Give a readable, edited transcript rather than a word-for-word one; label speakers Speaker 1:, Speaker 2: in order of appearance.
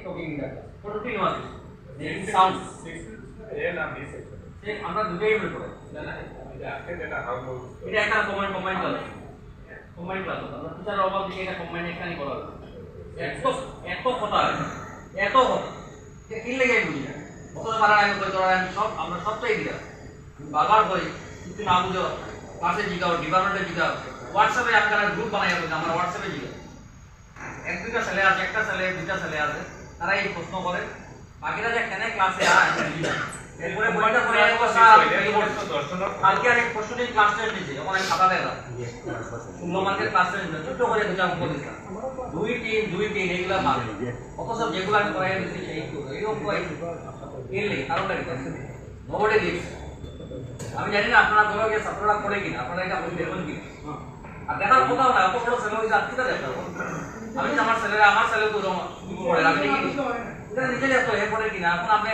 Speaker 1: talking in the class photo 3 was next sound
Speaker 2: A না B section
Speaker 1: সে আমরা দুটোই বের করে জানা
Speaker 2: এটা আজকে যেটা হাউ
Speaker 1: এটা একটা কম্বাইন ক্লাস আমরা টিচার অভাব দিয়ে এটা কম্বাইন এখানে করা হবে এত কথা কি লাগে বুঝি না কত পারা আমি কই তোরা আমি সব আমরা সবটাই দিলাম বারবার কই কিছু না বুঝো ক্লাসে জিগাও ডিপার্টমেন্টে জিগাও হোয়াটসঅ্যাপে আপনারা গ্রুপ বানাই হবে আমরা হোয়াটসঅ্যাপে জিগাও এক দুইটা ছেলে আছে একটা ছেলে দুইটা ছেলে আছে তারা এই প্রশ্ন করে বাকিরা যে কেন ক্লাসে আয় এরপরে বইটা করে কালকে আর এক প্রশ্ন নিয়ে ক্লাস টেস্ট নিয়েছে ওখানে খাতা দেয় না 16 মার্কের ক্লাস টেস্ট নিয়েছে ছোট করে দুটা অঙ্ক দিয়েছে 2 3 এগুলা মার্ক অথচ যেগুলো আমি করাই দিয়েছি সেই এরকম কই এলে কারণটা কি নোবডি লিভস আমি জানি না আপনারা ধরো যে ছাত্ররা পড়ে কিনা আপনারা এটা বলতে দেখুন কি আর দেখার কোথাও না এত বড় ছেলে হইছে আজকে দেখা আমি আমার ছেলে তো পড়ে আমি দেখি এটা নিজে এত এ পড়ে কিনা এখন আপনি